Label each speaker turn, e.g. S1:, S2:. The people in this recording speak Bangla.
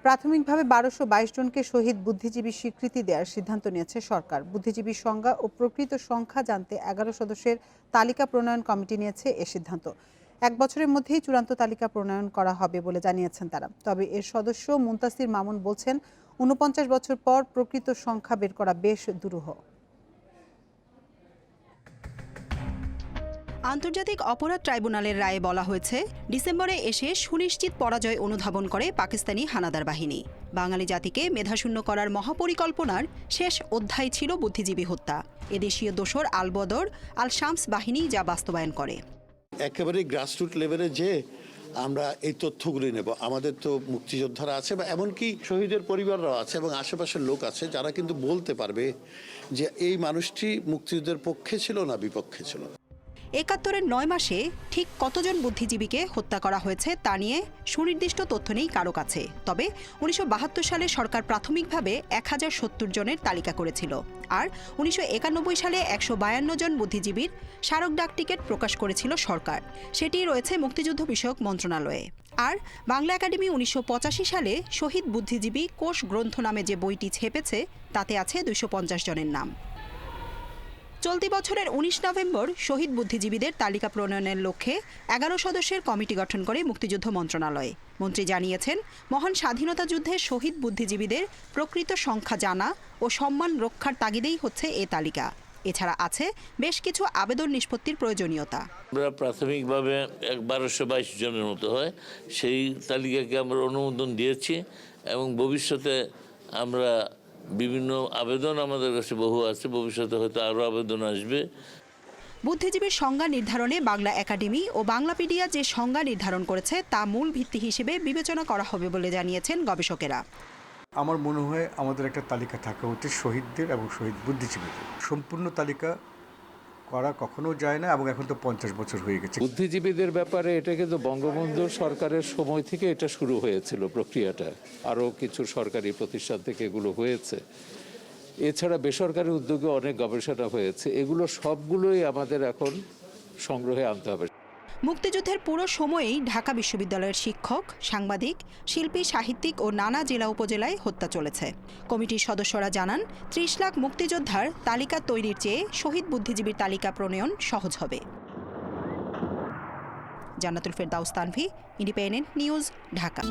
S1: প্রাথমিকভাবে ১২২২ জনকে শহীদ বুদ্ধিজীবী স্বীকৃতি দেওয়ার সিদ্ধান্ত নিয়েছে সরকার। বুদ্ধিজীবীর সংজ্ঞা ও প্রকৃত সংখ্যা জানতে ১১ সদস্যের তালিকা প্রণয়ন কমিটি নিয়েছে এ সিদ্ধান্ত। ১ বছরের মধ্যেই চূড়ান্ত তালিকা প্রণয়ন করা হবে বলে জানিয়েছেন তারা। তবে এর সদস্য মুনতাসির মামুন বলছেন, ৪৯ বছর পর প্রকৃত সংখ্যা বের করা বেশ দুরূহ।
S2: আন্তর্জাতিক অপরাধ ট্রাইব্যুনালের রায়ে বলা হয়েছে, ডিসেম্বরে এসে সুনিশ্চিত পরাজয় অনুধাবন করে পাকিস্তানি হানাদার বাহিনী। বাঙালি জাতিকে মেধাশূন্য করার মহাপরিকল্পনার শেষ অধ্যায় ছিল বুদ্ধিজীবী হত্যা। এদেশীয় দোসর আল বদর, আল শামস বাহিনী যা বাস্তবায়ন করে।
S3: একেবারে গ্রাসরুট লেভেলে যে আমরা এই তথ্যগুলি নেব, আমাদের তো মুক্তিযোদ্ধারা আছে বা এমনকি শহীদের পরিবাররাও আছে এবং আশেপাশের লোক আছে যারা কিন্তু বলতে পারবে যে এই মানুষটি মুক্তিযুদ্ধের পক্ষে ছিল না বিপক্ষে ছিল।
S2: ৭১-এর ৯ মাসে ঠিক কতজন বুদ্ধিজীবীকে হত্যা করা হয়েছে তা নিয়ে সুনির্দিষ্ট তথ্য নেই কারো কাছে। তবে ১৯৭২ সালে সরকার প্রাথমিকভাবে ১০৭০ জনের তালিকা করেছিল। আর ১৯৯১ সালে ১৫২ জন বুদ্ধিজীবীর স্মারক ডাক টিকিট প্রকাশ করেছিল সরকার। সেটি রয়েছে মুক্তিযুদ্ধ বিষয়ক মন্ত্রণালয়ে। আর বাংলা একাডেমি ১৯৮৫ সালে শহীদ বুদ্ধিজীবী কোষ গ্রন্থ নামে যে বইটি ছেপেছে তাতে আছে ২৫০ জনের নাম। চলতি বছরের ১৯ নভেম্বর শহীদ বুদ্ধিজীবীদের তালিকা প্রণয়নের লক্ষ্যে ১১ সদস্যের কমিটি গঠন করে মুক্তিযুদ্ধ মন্ত্রণালয়। মন্ত্রী জানিয়েছেন, মহান স্বাধীনতা যুদ্ধে শহীদ বুদ্ধিজীবীদের প্রকৃত সংখ্যা জানা ও সম্মান রক্ষার তাগিদেই হচ্ছে এ তালিকা। এছাড়া আছে বেশ কিছু আবেদন নিষ্পত্তির প্রয়োজনীয়তা।
S4: আমরা প্রাথমিকভাবে ১২২২ জনের মতো হয়, সেই তালিকাকে আমরা অনুমোদন দিয়েছি এবং ভবিষ্যতে আমরা বিভিন্ন আবেদন আমাদের কাছে বহু আছে, ভবিষ্যতে হয়তো আরও আবেদন আসবে।
S2: বুদ্ধিজীবীর সংজ্ঞা নির্ধারণে বাংলা একাডেমি ও বাংলাপিডিয়া যে সংজ্ঞা নির্ধারণ করেছে তা মূল ভিত্তি হিসেবে বিবেচনা করা হবে বলে জানিয়েছেন গবেষকেরা।
S5: আমার মনে হয় আমাদের একটা তালিকা থাকা উচিত শহীদদের এবং শহীদ বুদ্ধিজীবীদের। সম্পূর্ণ তালিকা করা কখনো যায় না এবং এখন তো ৫০ বছর হয়ে গেছে।
S6: বুদ্ধিজীবীদের ব্যাপারে এটা কিন্তু বঙ্গবন্ধু সরকারের সময় থেকে এটা শুরু হয়েছিল প্রক্রিয়াটা। আরও কিছু সরকারি প্রতিষ্ঠান থেকে এগুলো হয়েছে। এছাড়া বেসরকারি উদ্যোগে অনেক গবেষণা হয়েছে। এগুলো সবগুলোই আমাদের এখন সংগ্রহে আনতে হবে।
S2: মুক্তিযুদ্ধের পুরো সময়েই ঢাকা বিশ্ববিদ্যালয়ের শিক্ষক, সাংবাদিক, শিল্পী, সাহিত্যিক ও নানা জেলা উপজেলায় হত্যা চলেছে। কমিটির সদস্যরা জানান, ৩০ লাখ মুক্তিযোদ্ধার তালিকা তৈরির চেয়ে শহীদ বুদ্ধিজীবীর তালিকা প্রণয়ন সহজ হবে। জান্নাতুল ফেরদাউস তানভি, ইন্ডিপেন্ডেন্ট নিউজ, ঢাকা।